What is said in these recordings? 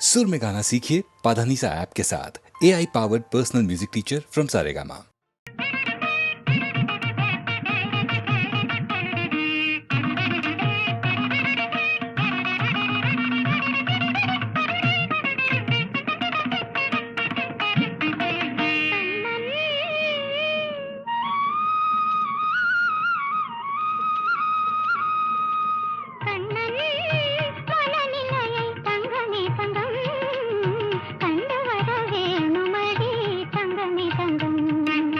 सुर में गाना सीखिए पाधानीसा ऐप के साथ। AI powered personal music teacher from Saregama. கண்டு வர வேணுமடி தங்கமே தங்கம்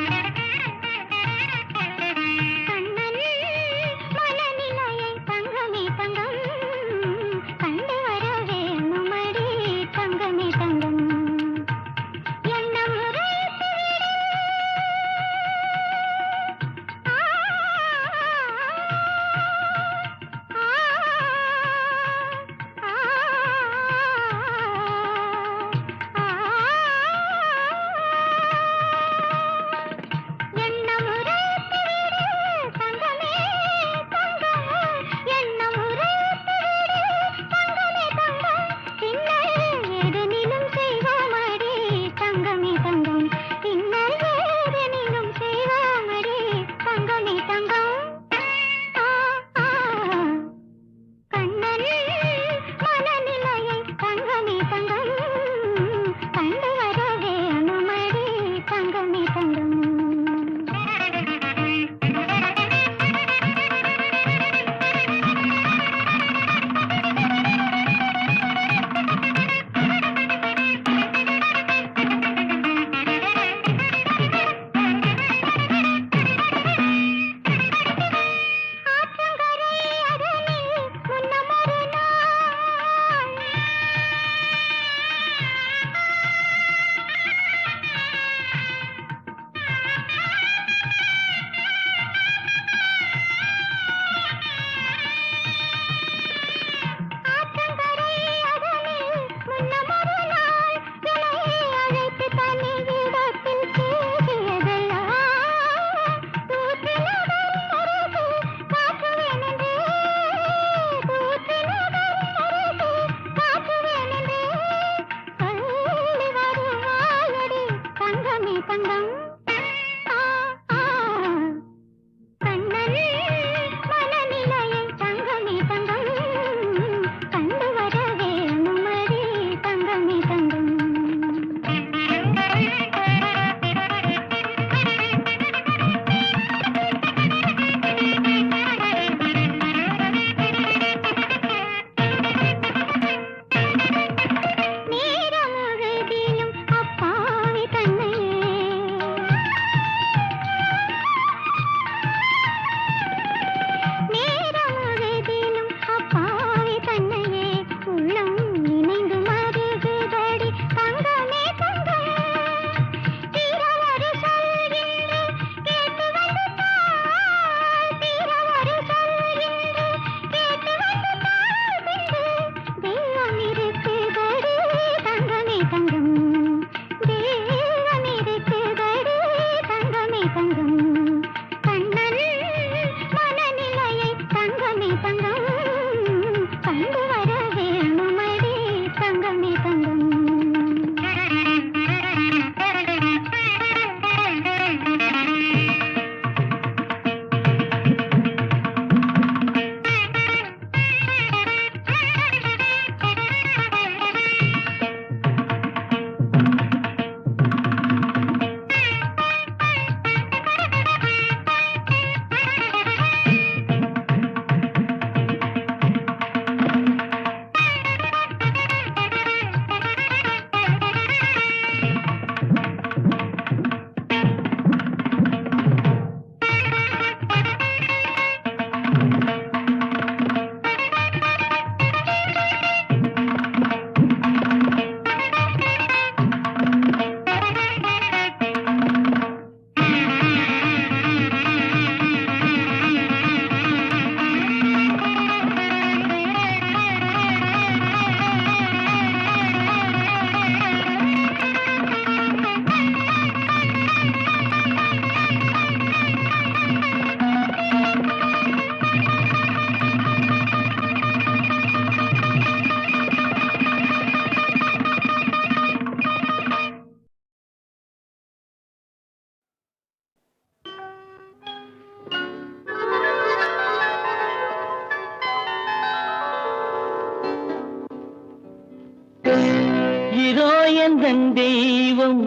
எந்தன் தெய்வம்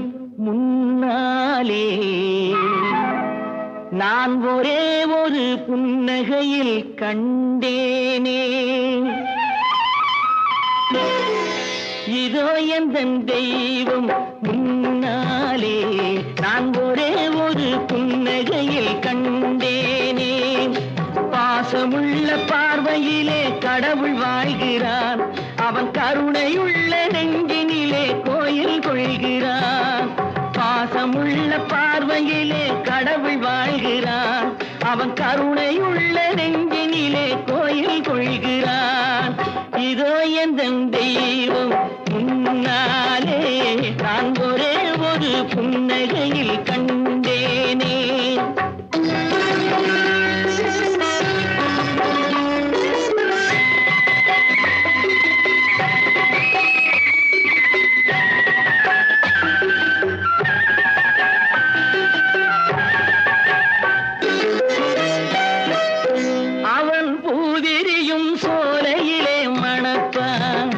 முன்னாலே நான் ஒரே ஒரு புன்னகையில் கண்டேனே. இதோ எந்தன் தெய்வம் முன்னாலே நான் ஒரே ஒரு புன்னகையில் கண்டேனே. பாசமுள்ள பார்வையிலே கடவுள் வாழ்கிறான், அவன் கருணையுள்ள நெஞ்சினிலே கோயில் கொள்கிறான். பாசமுள்ள பார்வையிலே கடவுள் வாழ்கிறான், அவன் கருணையுள்ள நெஞ்சினிலே கோயில் கொள்கிறான். இதோ எந்தன் தெய்வம் முன்னாலே நான் ஒரே ஒரு புன்னகையில் கண்டேனே. அவன் பூவிரியும் சோலையிலே மணப்பான்,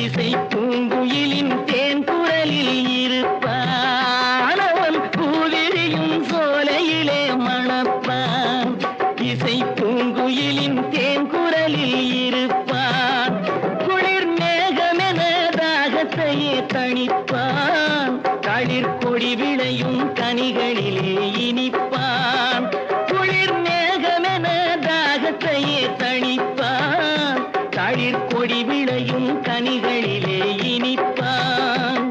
இசை பூங்குயிலின் தேன் குரலில் இருப்பான். அவன் பூவிரியும் சோலையிலே மணப்பான், இசை பூங்குயிலின் தேன் குரலில் இருப்பான். குளிர் மேகமென தாகத்தையே தணிப்பான், களிர் கொடி விளையும் கனிகளிலே இனிப்பான். குளிர் மேகமென தாகத்தையே தணிப்பான், களிர் கொடி விளையும் கனிகளிலே இனிப்பான்.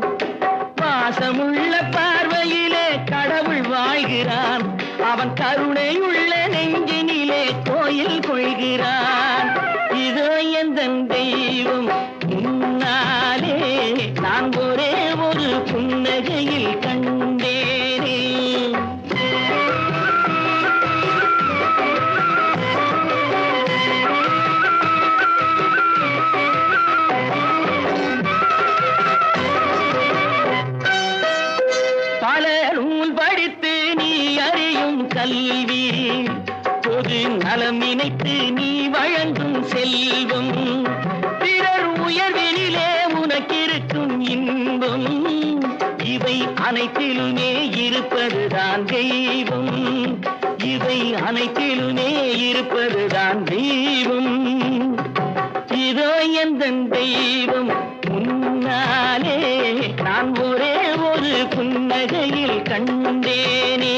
பாசமுள்ள பார்வையிலே கடவுள் வாழ்கிறான், அவன் கருணையுள்ள நெஞ்சினிலே கோயில் கொள்கிறான். இதோ எந்தன் தெய்வம் முன்னாலே நான் ஒரே ஒரு புன்னகையில் கண்டேனே. பல நூல் படித்து நீ அறியும் கல்வி, பொது நலம் நினைத்து நீ வழங்கும் செல்வம், பிறர் உயர்வினிலே உனக்கிருக்கும் இன்பம், இவை அனைத்திலுமே இருப்பதுதான் தெய்வம், இவை அனைத்திலுமே இருப்பதுதான் தெய்வம். இதோ எந்தன் தெய்வம் முன்னாலே நான் ஒரே ஒரு புன்னகையில் கண்டேனே.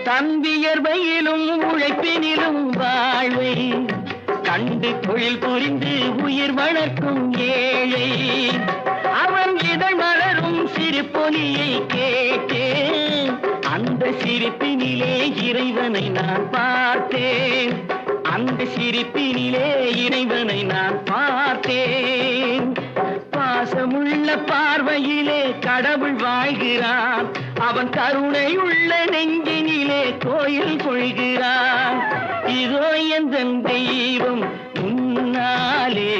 தன்வியர்வையிலும் உழைப்பினிலும் வாழ்வை கண்டு தொழில் புரிந்து உயிர் வளர்க்கும் ஏழை, அவன் இதழ் மலரும் சிரிப்பொலியை கேட்டேன், அந்த சிரிப்பினிலே இறைவனை நான் பார்த்தேன், அந்த சிரிப்பினிலே இறைவனை நான் பார்த்தேன். பாசமுள்ள பார்வையிலே கடவுள் வாழ்கிறான், அவன் கருணையுள்ள நெஞ்சினிலே கோயில் கொள்கிறான். இதோ எந்தன் தெய்வம் முன்னாலே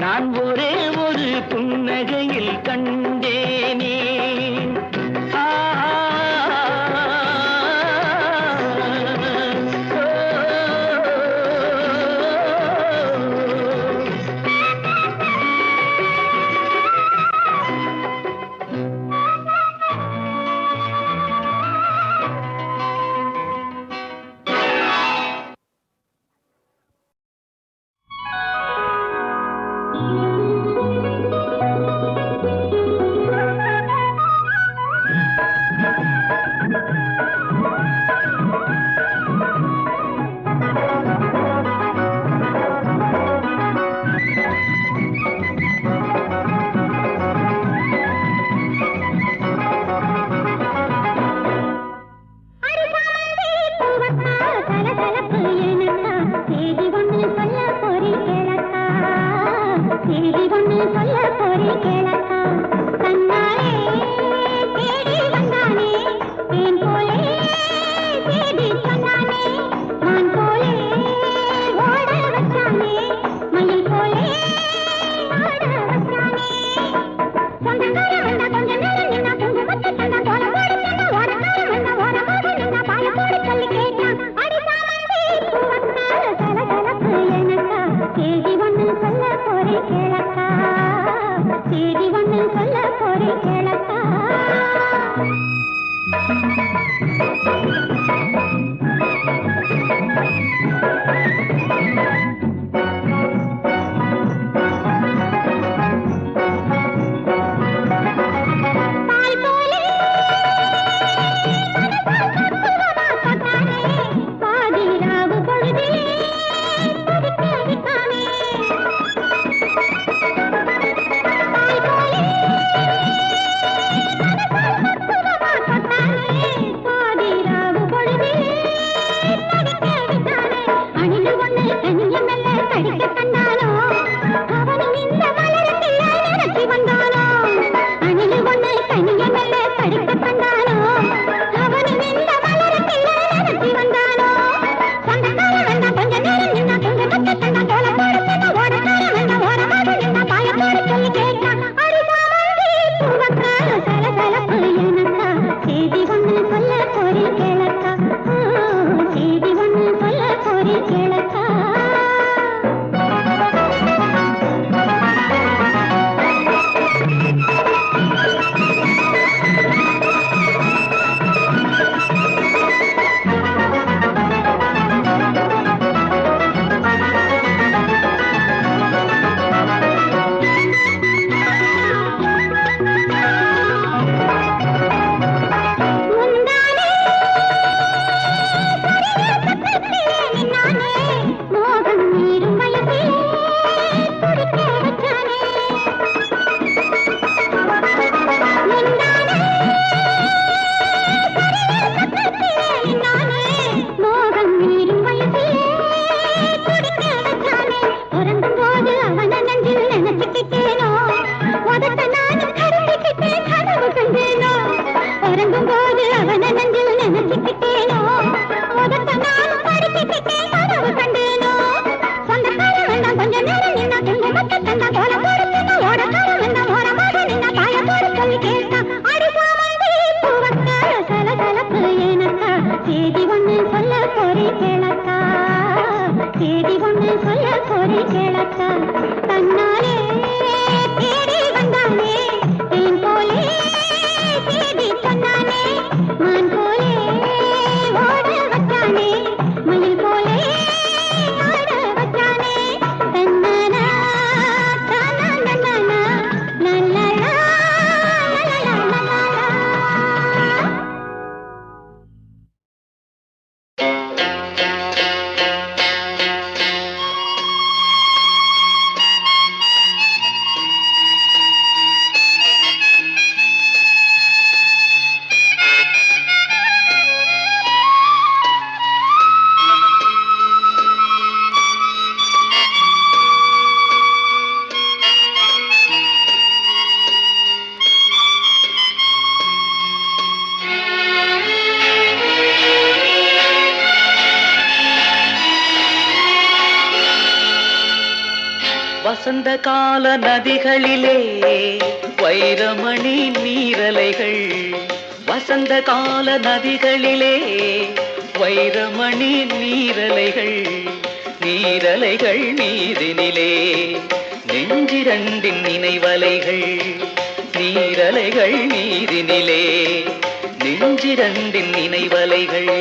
நான் ஒரே ஒரு புன்னகையில் கண்டேனே. தேடி போறேன் கேளக்கா, செய்தி ஒண்ணு சொல்ல போறேன் கேளக்கா. வசந்த கால நதிகளிலே வைரமணி நீரலைகள், வசந்த கால நதிகளிலே வைரமணி நீரலைகள், நீரலைகள் நீரினிலே நெஞ்சிரண்டின் நினைவலைகள், நீரலைகள் நீரினிலே நெஞ்சிரண்டின் நினைவலைகள்.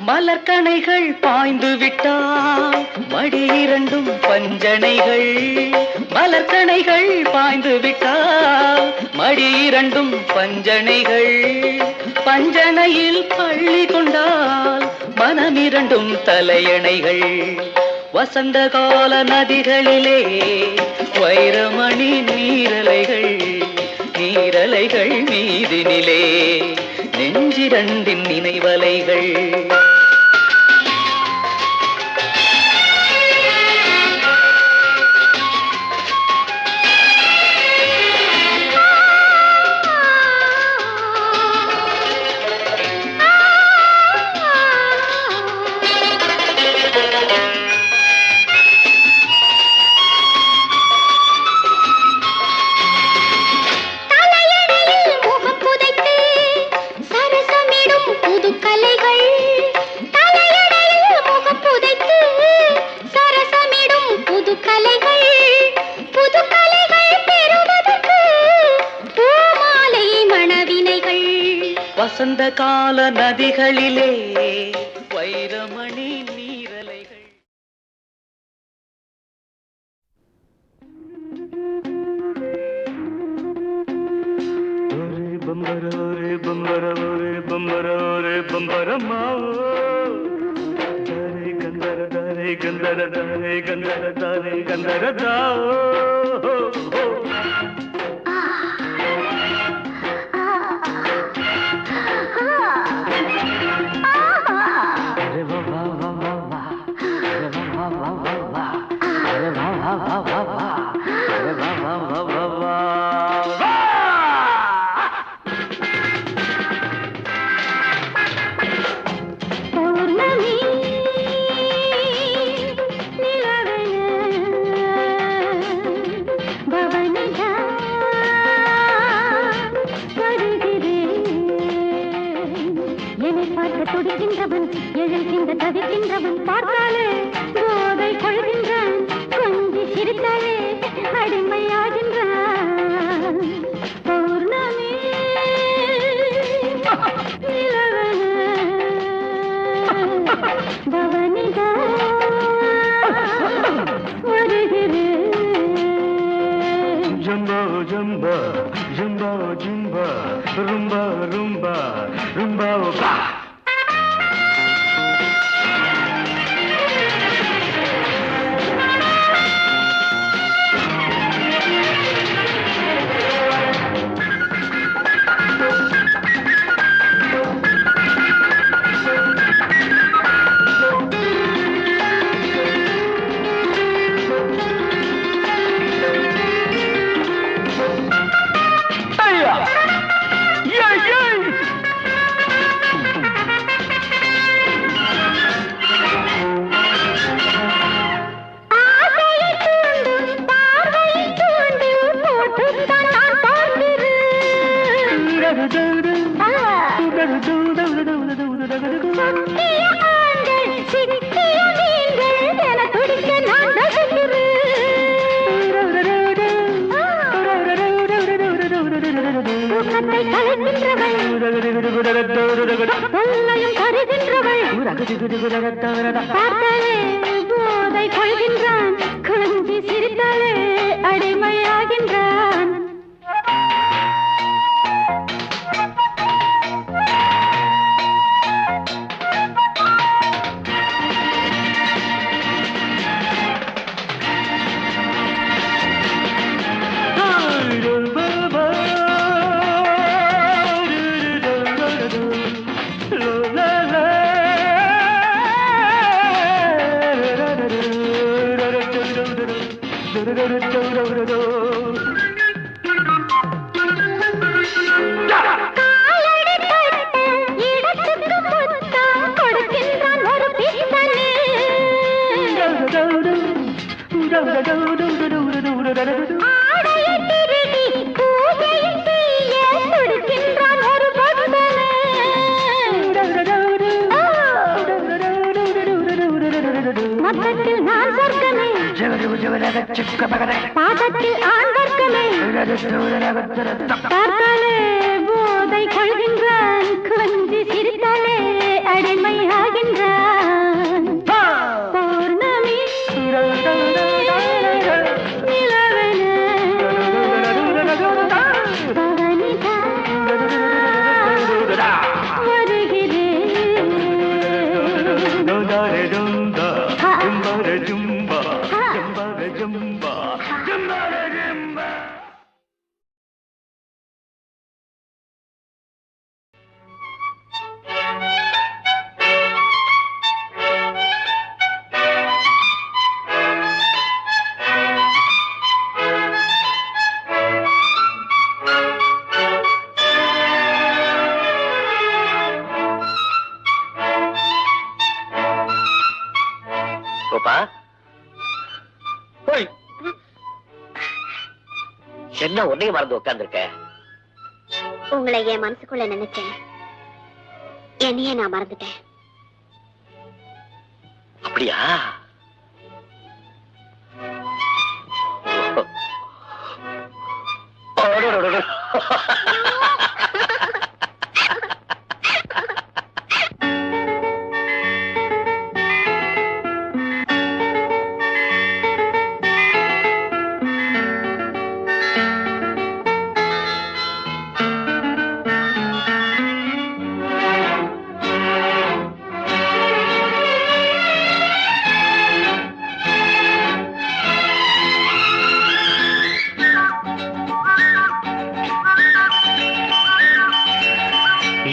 மலர்கணைகள் பாய்ந்து விட்டால் மடி இரண்டும் பஞ்சனைகள், மலர்கணைகள் பாய்ந்து விட்டால் மடி இரண்டும் பஞ்சனைகள், பஞ்சனையில் பள்ளி கொண்டால் மனமிரண்டும் தலையணைகள், வசந்த கால நதிகளிலே வைரமணி நீரலைகள் நீரலைகள் மீதினிலே நெஞ்சிரண்டின் நினைவலைகள். வசந்த கால நதிகளிலே வைரமணி நீரலைகள். ஒரே பம்பர ஒரே பம்பர ஒரே பம்பர ஒரே பம்பரம்மா தாரே கந்தர தாரே கந்தர தாரே கந்தர தாரே கந்தர தாரே துடிக்கின்றவன் எழுகின்ற தவிக்கின்றவன் பார்த்தாலே போதை கொள்கின்றான் கொஞ்சி சிரித்தாலே அடிமையாகின்றான். பௌர்ணமி பவனிதா வருகிறேன். ஜம்பா ஜம்பா ஜம்பா ஜம்பா ரும்பா ரும்பா ரும்பா பா. போதை கொள்கின்றான் கொஞ்சி சிரித்தாலே அடிமையாகின்றான். பாதத்தில் ஆண் வர்க்கமே பார்த்தாலே போதை கொள்கின்றான் கொஞ்சி சிரித்தாலே அடிமையாகின்றான். பௌர்ணமி வருகிறேன். என்ன உன்னையும் மறந்து உட்கார்ந்துருக்க? உங்களை என் மனசுக்குள்ள நினைச்சேன், என்னையே நான் மறந்துட்டேன். அப்படியா?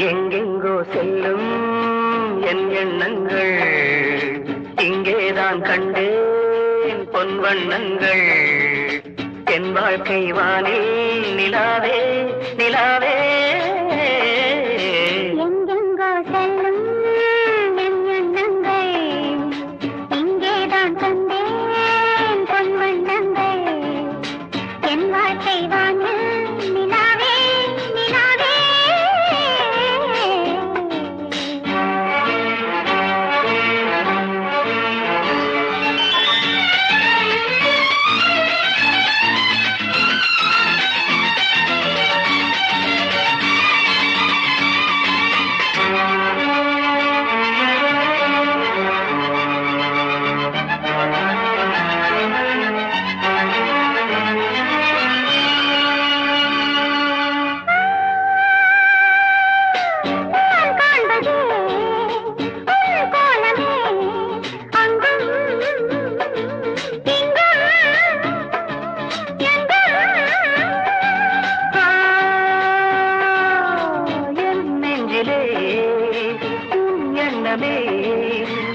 எங்கெங்கோ செல்லும் என் எண்ணங்கள், இங்கேதான் கண்டேன் பொன் வண்ணங்கள். என் வாழ்க்கை வானில் நிலாவே நிலாவே. எங்கெங்கோ செல்லும் என் எண்ணங்கள், இங்கேதான் கண்டேன் பொன் வண்ணங்கள். என் வாழ்க்கை வானில் நிலாவே நிலாவே.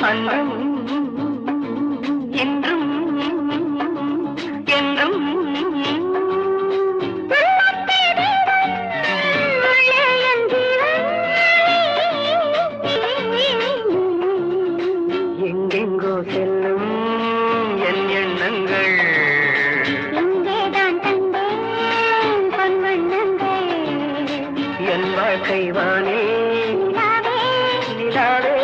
அன்றும் என்றும் என்றும் எங்கெங்கோ செல்லும் என் எண்ணங்கள், இங்கேதான் கண்டேன் பொன் வண்ணங்கள். என் வாழ்க்கை வானே நிலாவே நிலாவே.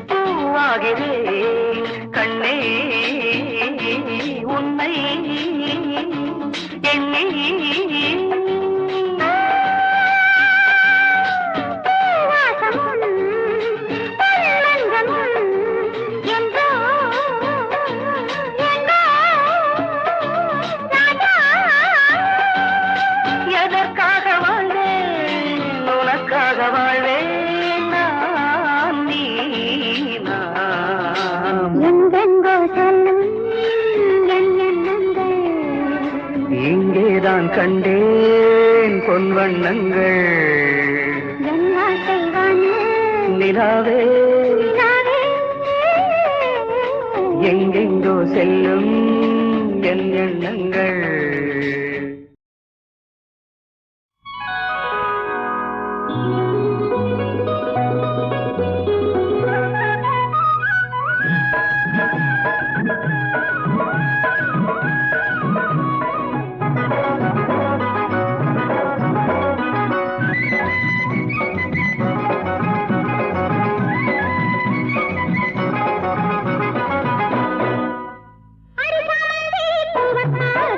பூவாகிறேன் கண்ணே உன்னை எண்ணி. எதற்காக வாழ்வேன், உனக்காக வாழ்வேன். எங்கெங்கோ செல்லும் என் எண்ணங்கள், இங்கேதான் கண்டேன் பொன் வண்ணங்கள். என் வாழ்க்கை வானில் நிலாவே நிலாவே. எங்கெங்கோ செல்லும் என் எண்ணங்கள். அடிசாமந்தி பூவத்தால்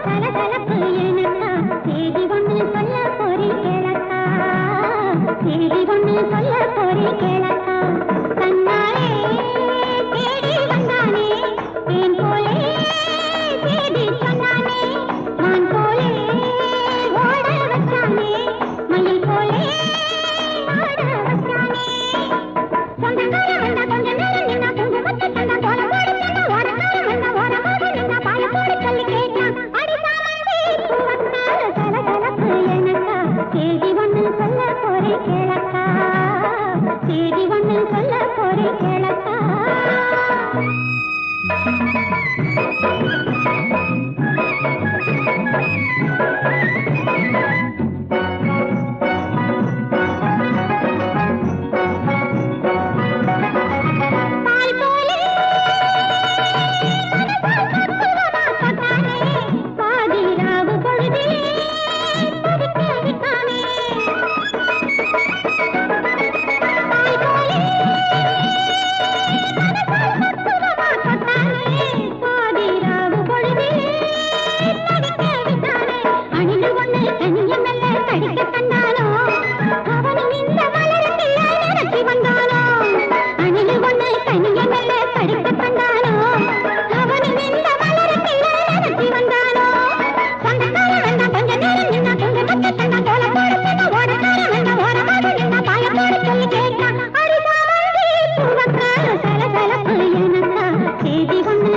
படிக்க கண்டானோ அவனும் இந்த மலரத்தில் நினைச்சி வந்தானோ சொந்தக்கார வந்தா கொஞ்ச நேரம் நின்னா கொஞ்சம் பச்சை தந்தா கோல போடுத்தா ஓடக்கார வந்தா ஓரமாக நின்னா பாய போட சொல்லி கேட்டான் அடிசாமந்தி பூவக்கா சலசலப்பு எனக்கா செய்தி ஒண்ணு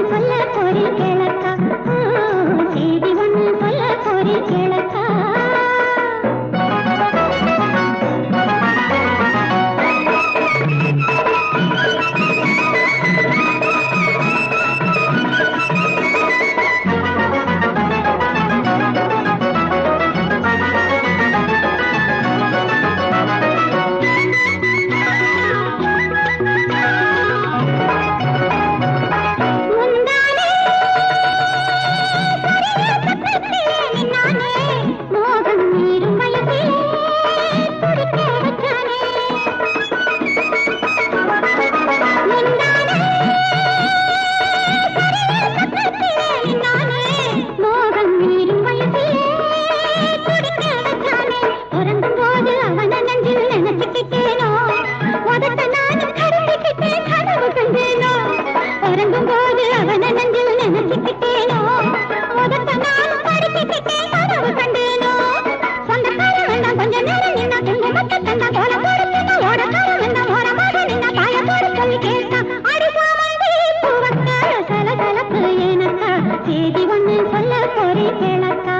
சொல்ல போரி கேளக்கா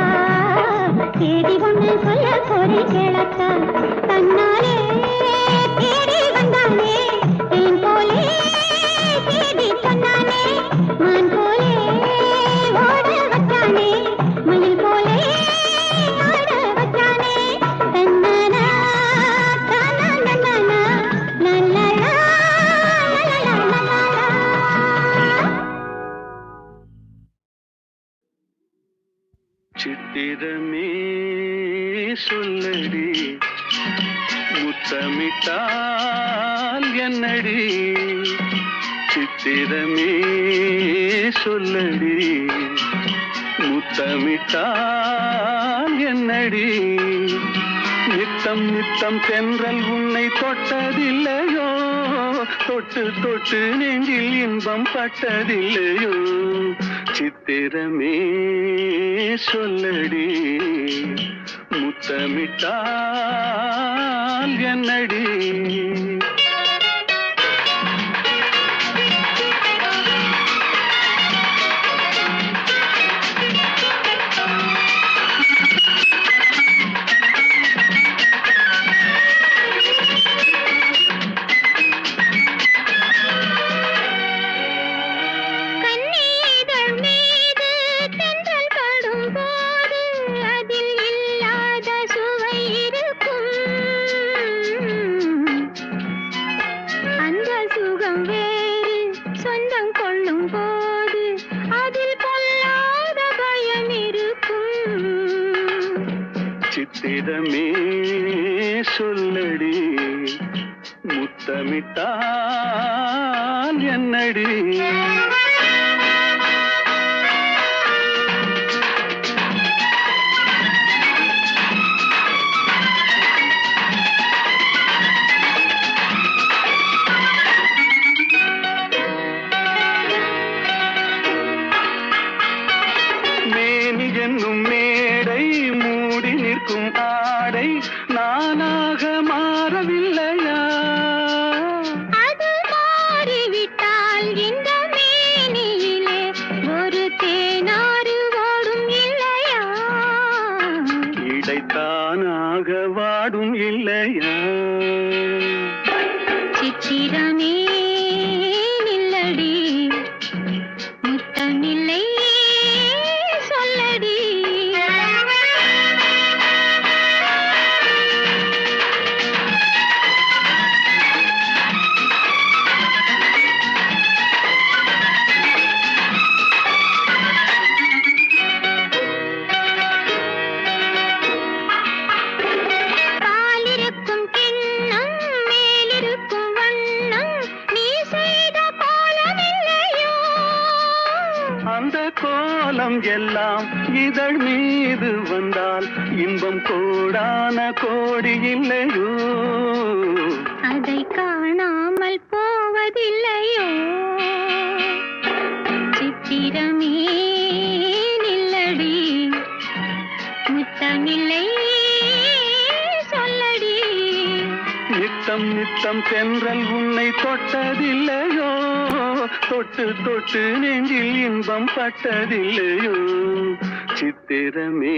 செய்தி ஒண்ணு சொல்ல போரி கேளக்கா தன்னாலே தேடி வந்தானே தேன் போலே தேடி சொன்னானே மான் போலே ஓட வச்சானே மயில் போலே ஆட வச்சானே தன்னனா தானா நன்னனா நல்லலா லலலா சித்திரமே சொல்லடி முத்தமிட்டால் என்னடி சித்திரமே சொல்லடி முத்தமிட்டால் என்னடி நித்தம் நித்தம் தென்றல் உன்னை தொட்டதில்லையோ தொட்டு தொட்டு நெஞ்சில் இன்பம் பட்டதில்லையோ சித்திரமே சொல்லடி முத்தமிட்டால் என்னடி சித்திரமே சொல்லடி முத்தமிட்டால் என்னடி மேனி என்னும் மேடை மூடி நிற்கும் ஆடை நானாக மாறவில்லையா அது மாறிவிட்டால் இந்த மேனியிலே ஒரு தேனாறு ஓடும் இல்லையா இடைத்தானாக வாடும் இல்லையா சித்திரமே நில்லடி முத்தமில்லை சொல்லடி பாலிருக்கும் கிண்ணம் மேலிருக்கும் வண்ணம் நீ செய்த கோலமில்லையோ அந்த கோலம் எல்லாம் இதழ் மீது வந்தால் இன்பம் கோடான கோடி இல்லையோ அதை காணாமல் போவ கேட்பதில்லையோ சித்திரமே நில்லடி முத்தமில்லை சொல்லடி நித்தம் நித்தம் தென்றல் உன்னை தொட்டதில்லையோ தொட்டு தொட்டு நெஞ்சில் இன்பம் பட்டதில்லையோ சித்திரமே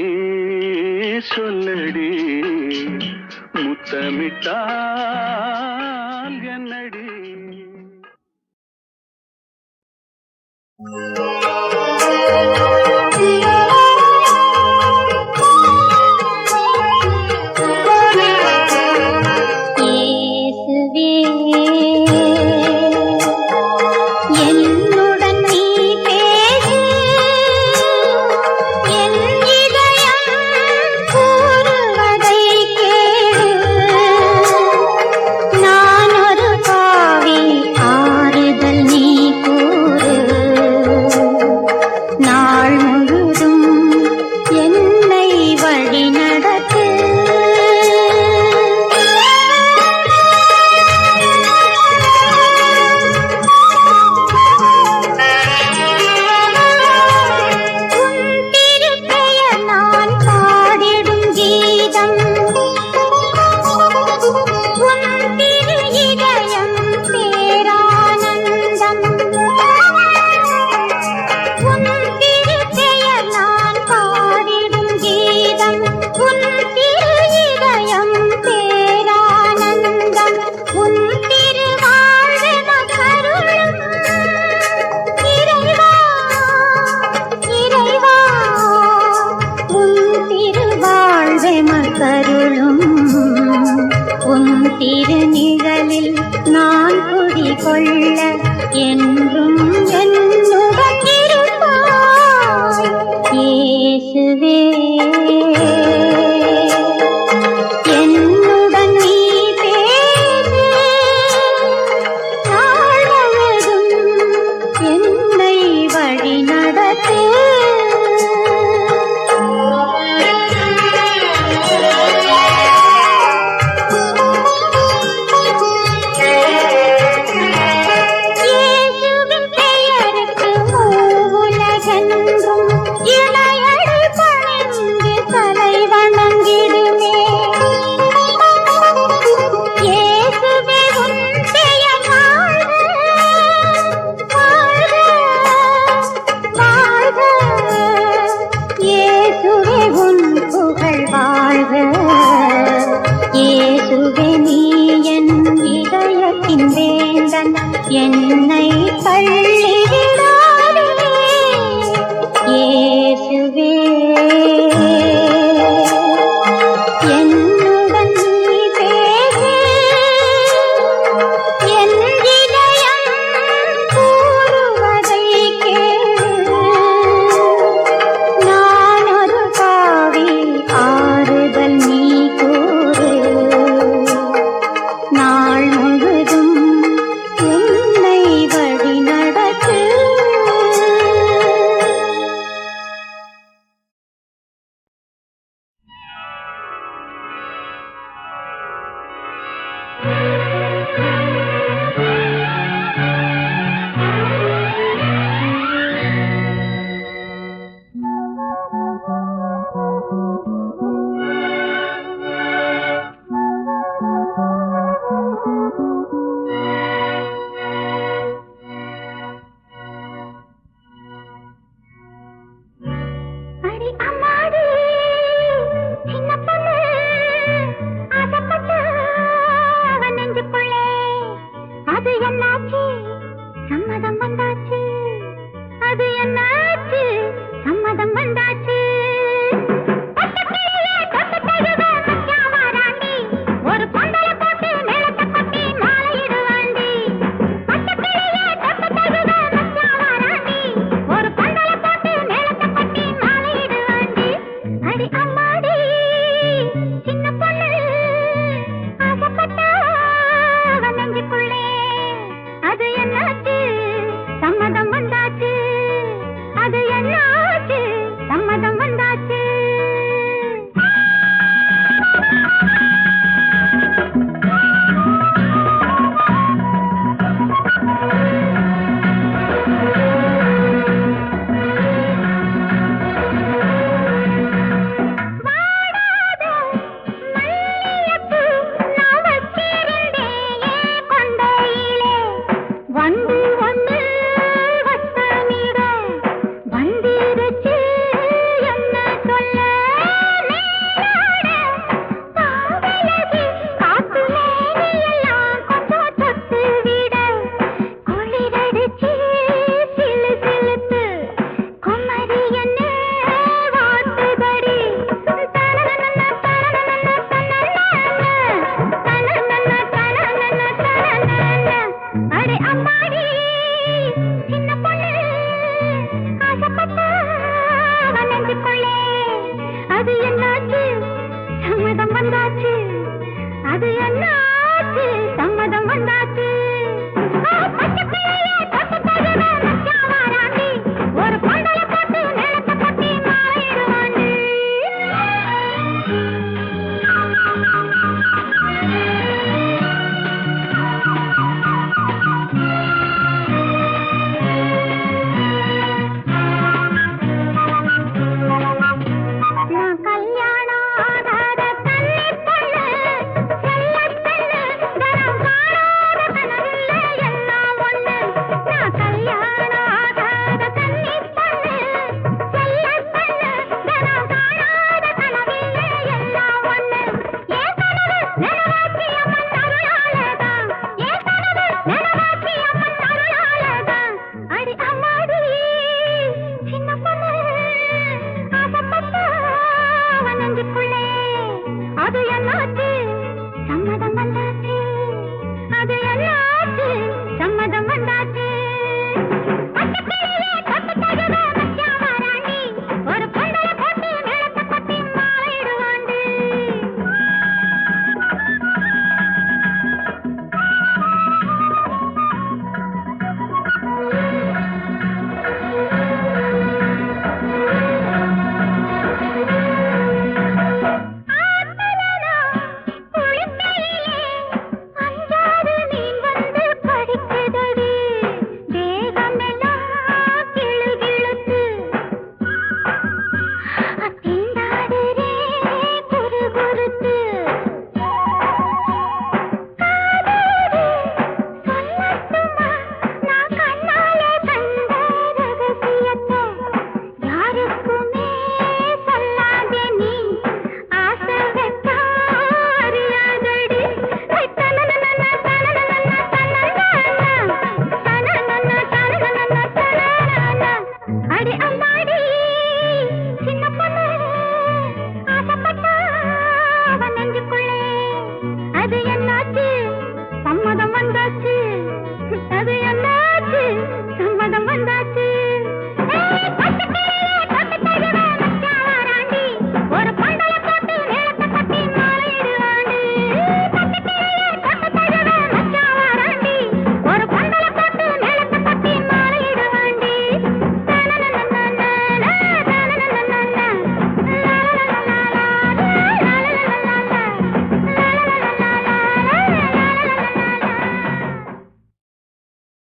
சொல்லடி முத்தமிட்டால் என்னடி